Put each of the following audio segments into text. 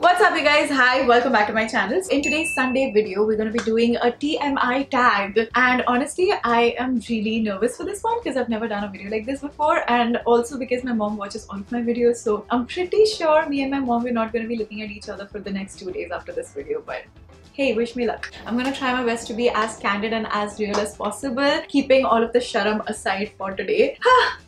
What's up you guys? Hi, welcome back to my channel. In today's Sunday video, we're going to be doing a TMI tag, and honestly I am really nervous for this one because I've never done a video like this before, and also because my mom watches all of my videos, so I'm pretty sure me and my mom, we're not going to be looking at each other for the next 2 days after this video, but hey, wish me luck. I'm gonna try my best to be as candid and as real as possible, keeping all of the sharam aside for today.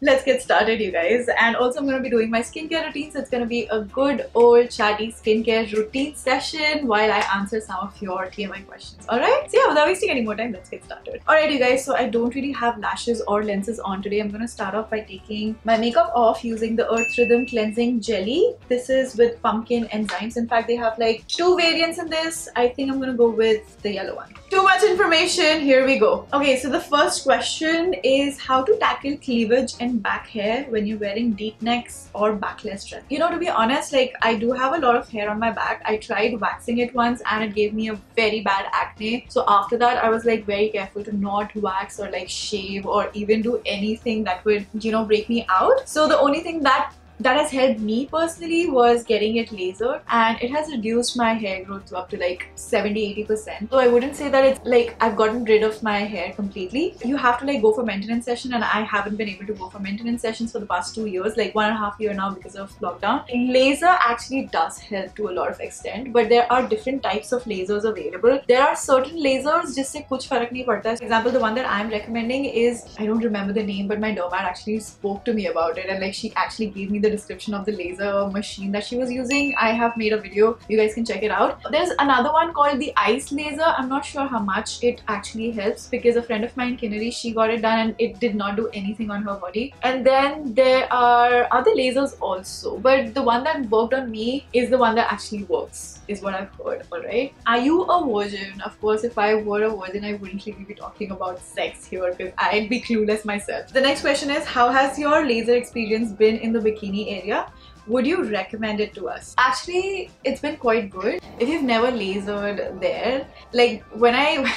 Let's get started, you guys. And also I'm gonna be doing my skincare routine, so it's gonna be a good old chatty skincare routine session while I answer some of your TMI questions. Alright? So yeah, without wasting any more time, let's get started. Alright you guys, so I don't really have lashes or lenses on today. I'm gonna start off by taking my makeup off using the Earth Rhythm Cleansing Jelly. This is with pumpkin enzymes. In fact, they have like 2 variants in this. I think I'm gonna go with the yellow one. Too much information, here we go. Okay, so the first question is how to tackle cleavage and back hair when you're wearing deep necks or backless dress. You know, to be honest, like I do have a lot of hair on my back. I tried waxing it once and it gave me a very bad acne. So after that, I was like very careful to not wax or like shave or even do anything that would, you know, break me out. So the only thing that has helped me personally was getting it lasered, and it has reduced my hair growth to up to like 70-80%. So I wouldn't say that it's like I've gotten rid of my hair completely. You have to like go for maintenance session, and I haven't been able to go for maintenance sessions for the past 2 years, like 1.5 years now because of lockdown. Laser actually does help to a lot of extent, but there are different types of lasers available. There are certain lasers jisse kuch farak nahi padta. For example, the one that I'm recommending is, I don't remember the name, but my dermat actually spoke to me about it, and like she actually gave me the description of the laser machine that she was using. I have made a video, you guys can check it out. There's another one called the ice laser. I'm not sure how much it actually helps because a friend of mine, Kinnari, she got it done and it did not do anything on her body. And then there are other lasers also, but the one that worked on me is the one that actually works, is what I've heard. Alright, are you a virgin? Of course, if I were a virgin, I wouldn't really be talking about sex here because I'd be clueless myself. The next question is, how has your laser experience been in the bikini area? Would you recommend it to us? Actually, it's been quite good. If you've never lasered there, like when I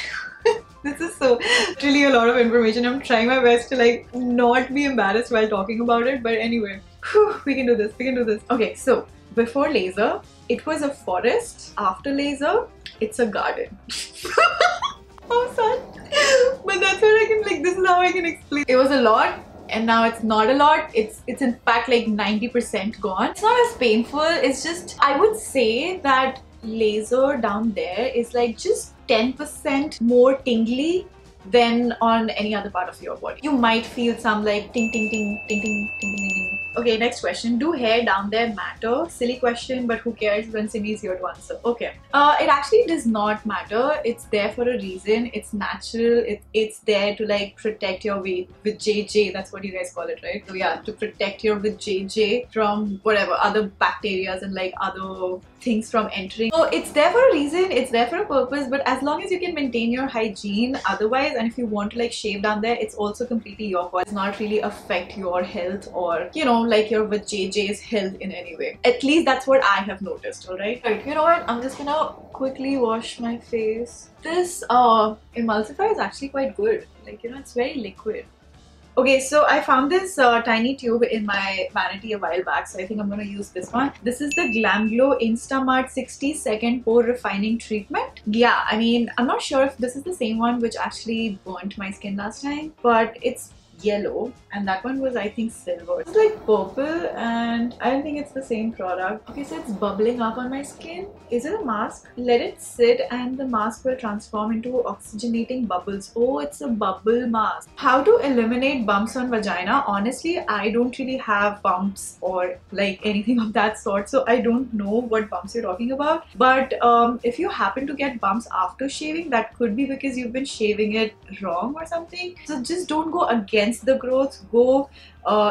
this is so really a lot of information. I'm trying my best to like not be embarrassed while talking about it, but anyway, we can do this, we can do this. Okay, so before laser, it was a forest. After laser, it's a garden. I'm sad, but that's what I can, like, this is how I can explain. It was a lot, and now it's not a lot. It's in fact like 90% gone. It's not as painful. It's just, I would say that laser down there is like just 10% more tingly than on any other part of your body. You might feel some like ting ting ting ting ting ting ting ting. Okay, next question. Do hair down there matter? Silly question, but who cares when Simmy is here to answer. Okay. It actually does not matter. It's there for a reason. It's natural. It's there to like protect your with JJ. That's what you guys call it, right? So yeah, to protect your with JJ from whatever other bacteria and like other things from entering. So it's there for a reason. It's there for a purpose. But as long as you can maintain your hygiene, otherwise, and if you want to like shave down there, it's also completely your call. It's not really affect your health or, you know, like your with JJ's health in any way. At least that's what I have noticed. Alright, you know what, I'm just gonna quickly wash my face. This emulsifier is actually quite good. Like, you know, it's very liquid. Okay, so I found this tiny tube in my vanity a while back, so I think I'm gonna use this one. This is the Glam Glow Instamart 60-second pore refining treatment. Yeah, I mean, I'm not sure if this is the same one which actually burnt my skin last time, but it's yellow, and that one was, I think, silver. It's like purple, and I don't think it's the same product. Okay, so it's bubbling up on my skin. Is it a mask? Let it sit and the mask will transform into oxygenating bubbles. Oh, it's a bubble mask. How to eliminate bumps on vagina? Honestly, I don't really have bumps or like anything of that sort, so I don't know what bumps you're talking about. But if you happen to get bumps after shaving, that could be because you've been shaving it wrong or something. So just don't go against the growth, go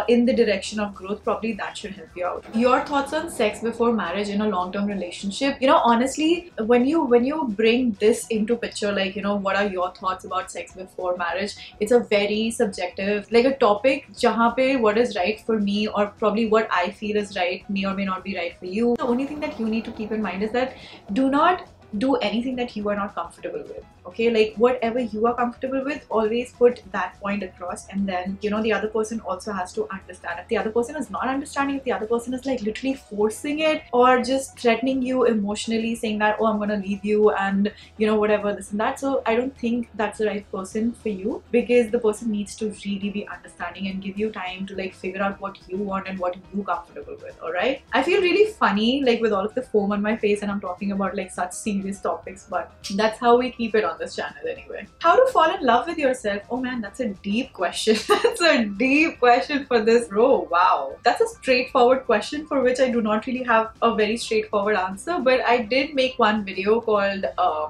in the direction of growth. Probably that should help you out. Your thoughts on sex before marriage in a long-term relationship? You know, honestly, when you bring this into picture, like, you know, what are your thoughts about sex before marriage? It's a very subjective, like a topic jahan pe what is right for me, or probably what I feel is right, may or may not be right for you. The only thing that you need to keep in mind is that do not do anything that you are not comfortable with. okay? Like whatever you are comfortable with, always put that point across, and then you know the other person also has to understand. If the other person is not understanding, if the other person is like literally forcing it or just threatening you emotionally, saying that, oh, I'm gonna leave you and you know whatever, this and that, so I don't think that's the right person for you, because the person needs to really be understanding and give you time to like figure out what you want and what you're comfortable with. All right, I feel really funny like with all of the foam on my face and I'm talking about like such serious topics, but that's how we keep it on this channel anyway. How to fall in love with yourself? Oh man, that's a deep question. That's a deep question for this, bro. Wow, that's a straightforward question for which I do not really have a very straightforward answer, but I did make one video called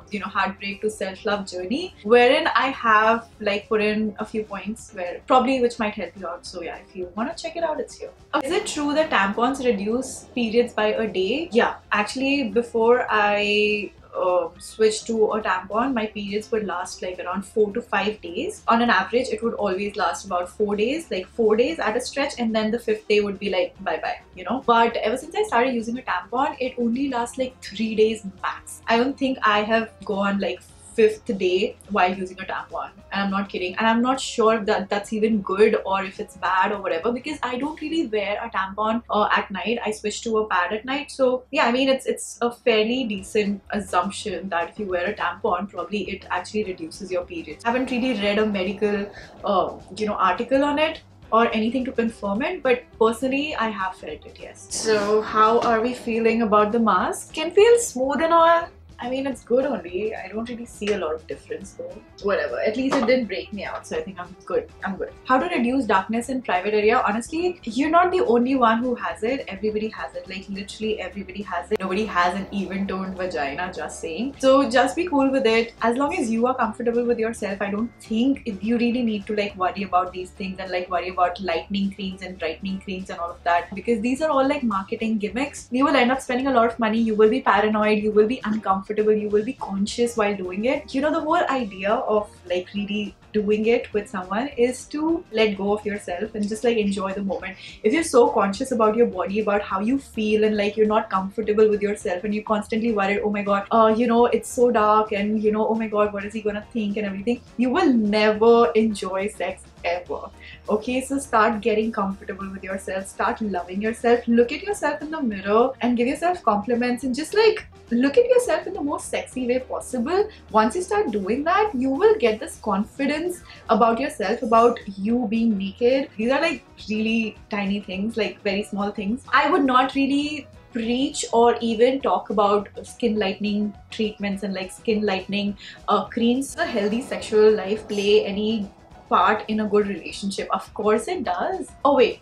you know, heartbreak to self-love journey, wherein I have like put in a few points where probably which might help you out. So yeah, if you want to check it out, it's here. Is it true that tampons reduce periods by a day? Yeah, actually before I switched to a tampon, my periods would last like around 4 to 5 days. On an average, it would always last about 4 days, like 4 days at a stretch, and then the 5th day would be like bye-bye, you know. But ever since I started using a tampon, it only lasts like 3 days max. I don't think I have gone like 5th day while using a tampon, and I'm not kidding. And I'm not sure that that's even good or if it's bad or whatever, because I don't really wear a tampon at night. I switch to a pad at night. So yeah, I mean it's a fairly decent assumption that if you wear a tampon, probably it actually reduces your periods. I haven't really read a medical you know, article on it or anything to confirm it, but personally I have felt it, yes. So how are we feeling about the mask? Can feel smooth and all. I mean, it's good only. I don't really see a lot of difference though. Whatever. At least it didn't break me out, so I think I'm good. I'm good. How to reduce darkness in private area? Honestly, you're not the only one who has it. Everybody has it. Like literally everybody has it. Nobody has an even-toned vagina, just saying. So just be cool with it. As long as you are comfortable with yourself, I don't think you really need to like worry about these things and like worry about lightening creams and brightening creams and all of that, because these are all like marketing gimmicks. You will end up spending a lot of money. You will be paranoid. You will be uncomfortable. You will be conscious while doing it. You know, the whole idea of like really doing it with someone is to let go of yourself and just like enjoy the moment. If you're so conscious about your body, about how you feel, and like you're not comfortable with yourself and you constantly worry, oh my god, you know, it's so dark, and you know, oh my god, what is he gonna think and everything, you will never enjoy sex ever. Okay, so start getting comfortable with yourself, start loving yourself, look at yourself in the mirror and give yourself compliments, and just like look at yourself in the most sexy way possible. Once you start doing that, you will get this confidence about yourself, about you being naked. These are like really tiny things, like very small things. I would not really preach or even talk about skin lightening treatments and like skin lightening creams. Does a healthy sexual life play any part in a good relationship? Of course it does. Oh wait.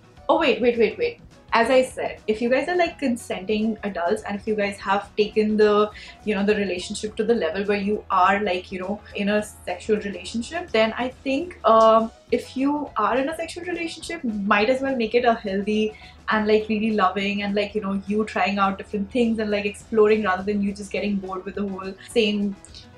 As I said, if you guys are like consenting adults and if you guys have taken the, you know, the relationship to the level where you are like, you know, in a sexual relationship, then I think if you are in a sexual relationship, might as well make it a healthy and like really loving, and like, you know, you trying out different things and like exploring, rather than you just getting bored with the whole same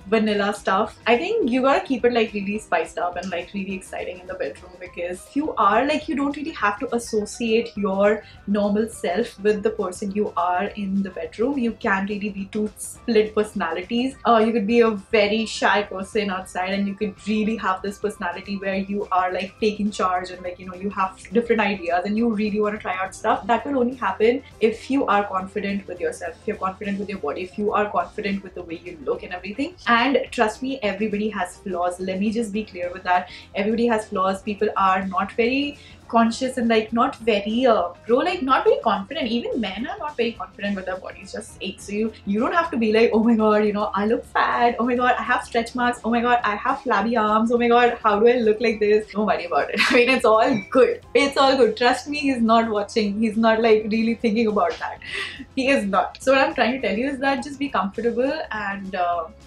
vanilla stuff. I think you gotta keep it like really spiced up and like really exciting in the bedroom, because if you are like, you don't really have to associate your normal self with the person you are in the bedroom. You can really be two split personalities. You could be a very shy person outside and you could really have this personality where you are like taking charge and like, you know, you have different ideas and you really want to try out stuff. That will only happen if you are confident with yourself, if you're confident with your body, if you are confident with the way you look and everything. And trust me, everybody has flaws. Let me just be clear with that. Everybody has flaws. People are not very conscious and like not very like not very confident. Even men are not very confident with their bodies, just saying. So you don't have to be like, oh my god, you know, I look fat, oh my god, I have stretch marks, oh my god, I have flabby arms, oh my god, how do I look like this? Don't worry about it. I mean, it's all good. It's all good. Trust me, he's not watching. He's not like really thinking about that. He is not. So what I'm trying to tell you is that just be comfortable, and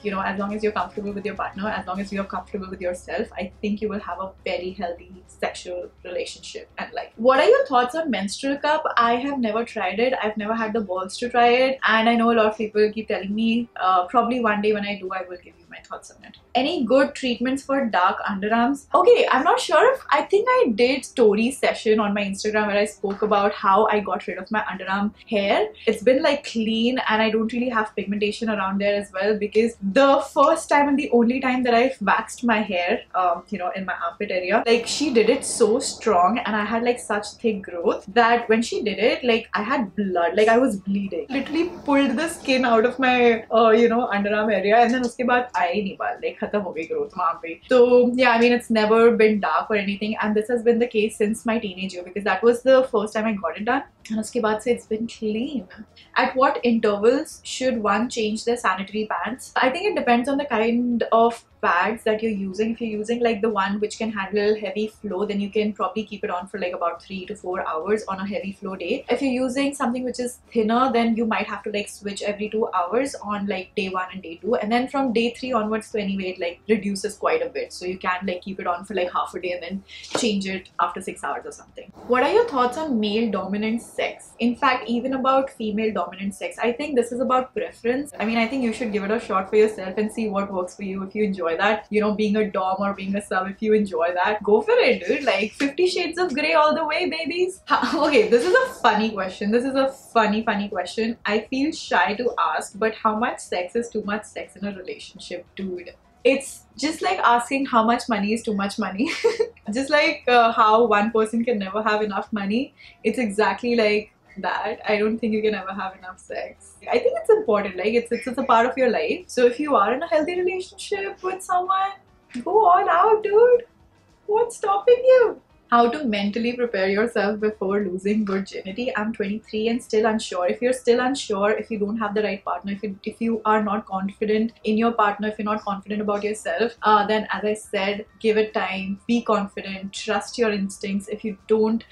you know, as long as you're comfortable with your partner, as long as you're comfortable with yourself, I think you will have a very healthy sexual relationship. And like, what are your thoughts on menstrual cup? I have never tried it. I've never had the balls to try it, and I know a lot of people keep telling me probably one day when I do, I will give you my thoughts on it. Any good treatments for dark underarms? Okay, I'm not sure if, I think I did story session on my Instagram where I spoke about how I got rid of my underarm hair. It's been like clean and I don't really have pigmentation around there as well, because the first time and the only time that I waxed my hair, you know, in my armpit area, like she did it so strong and I had like such thick growth that when she did it, like I had blood, like I was bleeding. Literally pulled the skin out of my you know, underarm area, and then uske baad aaye nahi baal, like khatam ho gayi growth wahan pe. So yeah, I mean, it's never been dark or anything, and this has been the case since my teenage year, because that was the first time I got it done, and uske baad se it's been clean. At what intervals should one change their sanitary pads? I think it depends on the kind of pads that you're using. If you're using like the one which can handle heavy flow, then you can probably keep it on for like about 3 to 4 hours on a heavy flow day. If you're using something which is thinner, then you might have to like switch every 2 hours on like day 1 and day 2, and then from day 3 onwards, so anyway it like reduces quite a bit, so you can like keep it on for like half a day and then change it after 6 hours or something. What are your thoughts on male dominant sex? In fact, even about female dominant sex, I think this is about preference. I mean, I think you should give it a shot for yourself and see what works for you. If you enjoy that, you know, being a dom or being a sub, if you enjoy that, go for it, dude. Like 50 shades of grey all the way, babies. Okay, this is a funny question. This is a funny question. I feel shy to ask, but how much sex is too much sex in a relationship, dude? It's just like asking how much money is too much money. Just like how one person can never have enough money, it's exactly like that. I don't think you can ever have enough sex. I think it's important, like it's a part of your life. So if you are in a healthy relationship with someone, go all out, dude. What's stopping you? How to mentally prepare yourself before losing virginity. I'm 23 and still unsure. If you're still unsure, if you don't have the right partner, if you are not confident in your partner, if you're not confident about yourself, then as I said, give it time, be confident, trust your instincts. If you don't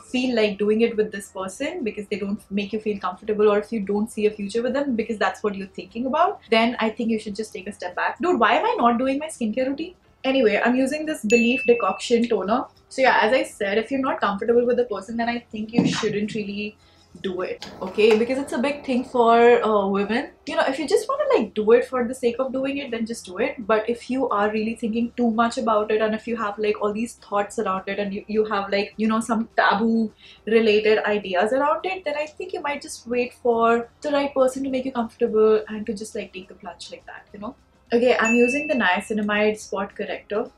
feel like doing it with this person because they don't make you feel comfortable, or if you don't see a future with them because that's what you're thinking about, then I think you should just take a step back. Dude, why am I not doing my skincare routine? Anyway, I'm using this Belief Decoction Toner. So yeah, as I said, if you're not comfortable with the person, then I think you shouldn't really do it, okay? Because it's a big thing for women. You know, if you just want to like do it for the sake of doing it, then just do it. But if you are really thinking too much about it, and if you have like all these thoughts around it, and you have like, you know, some taboo related ideas around it, then I think you might just wait for the right person to make you comfortable and to just like take the plunge like that, you know? Okay, I'm using the niacinamide spot corrector.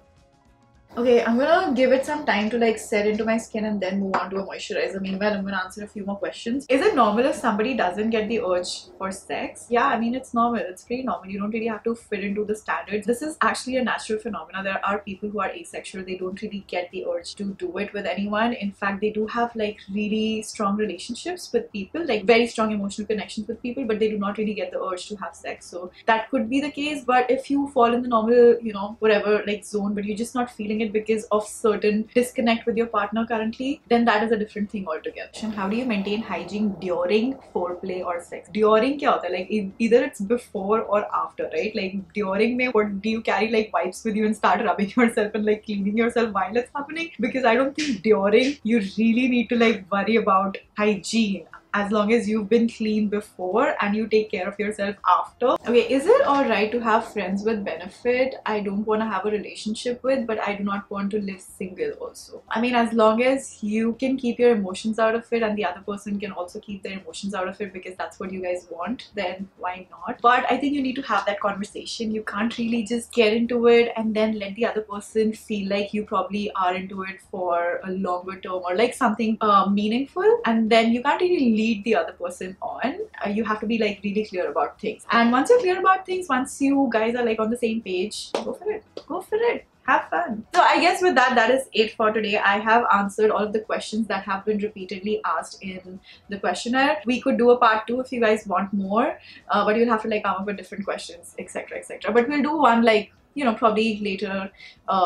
Okay, I'm gonna give it some time to like set into my skin and then move on to a moisturizer. Meanwhile, I'm gonna answer a few more questions. Is it normal if somebody doesn't get the urge for sex? Yeah, I mean, it's normal. It's pretty normal. You don't really have to fit into the standards. This is actually a natural phenomenon. There are people who are asexual. They don't really get the urge to do it with anyone. In fact, they do have like really strong relationships with people, like very strong emotional connections with people, but they do not really get the urge to have sex. So that could be the case. But if you fall in the normal, you know, whatever like zone, but you're just not feeling it because of certain disconnect with your partner currently, then that is a different thing altogether. How do you maintain hygiene during foreplay or sex? During kya hota hai? Like either it's before or after, right? Like during mein, what do you carry like wipes with you and start rubbing yourself and like cleaning yourself while it's happening? Because I don't think during you really need to like worry about hygiene, as long as you've been clean before and you take care of yourself after. Okay, is it alright to have friends with benefit I don't want to have a relationship with, but I do not want to live single also? I mean, as long as you can keep your emotions out of it and the other person can also keep their emotions out of it because that's what you guys want, then why not? But I think you need to have that conversation. You can't really just get into it and then let the other person feel like you probably are into it for a longer term or like something meaningful, and then you can't really lead the other person on. You have to be like really clear about things, and once you're clear about things, once you guys are like on the same page, go for it. Go for it. Have fun. So I guess with that is it for today. I have answered all of the questions that have been repeatedly asked in the questionnaire. We could do a part 2 if you guys want more, but you'll have to like come up with different questions, etc, etc. But we'll do one like, you know, probably later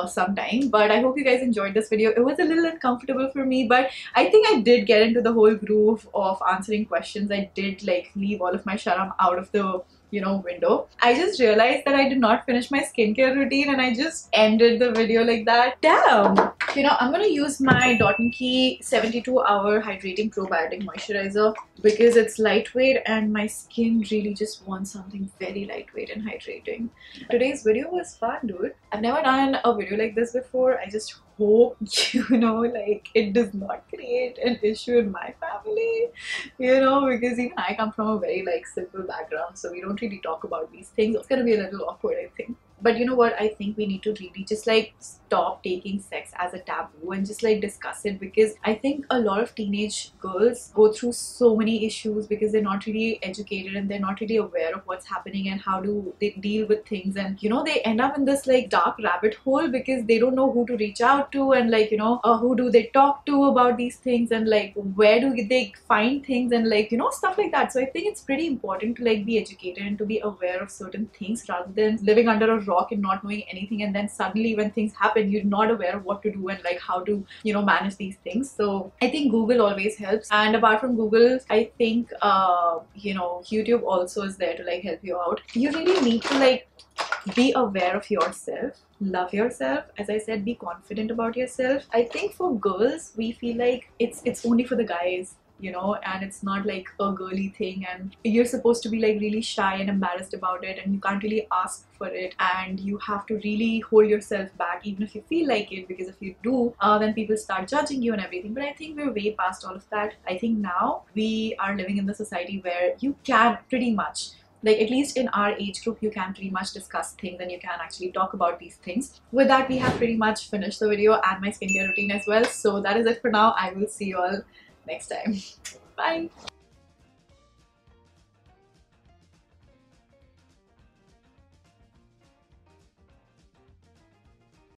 sometime. But I hope you guys enjoyed this video. It was a little uncomfortable for me, but I think I did get into the whole groove of answering questions. I did like leave all of my sharam out of the, you know, window. I just realized that I did not finish my skincare routine and I just ended the video like that. Damn! You know, I'm gonna use my Dot & Key 72-hour hydrating probiotic moisturizer because it's lightweight and my skin really just wants something very lightweight and hydrating. Today's video was fun, dude. I've never done a video like this before. I just hope, you know, like it does not create an issue in my family, you know, because even I come from a very like simple background, so we don't really talk about these things. It's gonna be a little awkward, I think. But you know what, I think we need to really just like stop taking sex as a taboo and just like discuss it, because I think a lot of teenage girls go through so many issues because they're not really educated and they're not really aware of what's happening and how do they deal with things, and you know, they end up in this like dark rabbit hole because they don't know who to reach out to, and like, you know, who do they talk to about these things, and like where do they find things, and like, you know, stuff like that. So I think it's pretty important to like be educated and to be aware of certain things rather than living under a rock and not knowing anything, and then suddenly when things happen you're not aware of what to do and like how to, you know, manage these things. So I think Google always helps, and apart from Google, I think you know, YouTube also is there to like help you out. You really need to like be aware of yourself, love yourself. As I said, be confident about yourself. I think for girls we feel like it's only for the guys, you know, and it's not like a girly thing, and you're supposed to be like really shy and embarrassed about it, and you can't really ask for it, and you have to really hold yourself back even if you feel like it, because if you do, then people start judging you and everything. But I think we're way past all of that. I think now we are living in the society where you can pretty much, like at least in our age group, you can pretty much discuss things and you can actually talk about these things. With that, we have pretty much finished the video and my skincare routine as well. So that is it for now. I will see you all next time. Bye.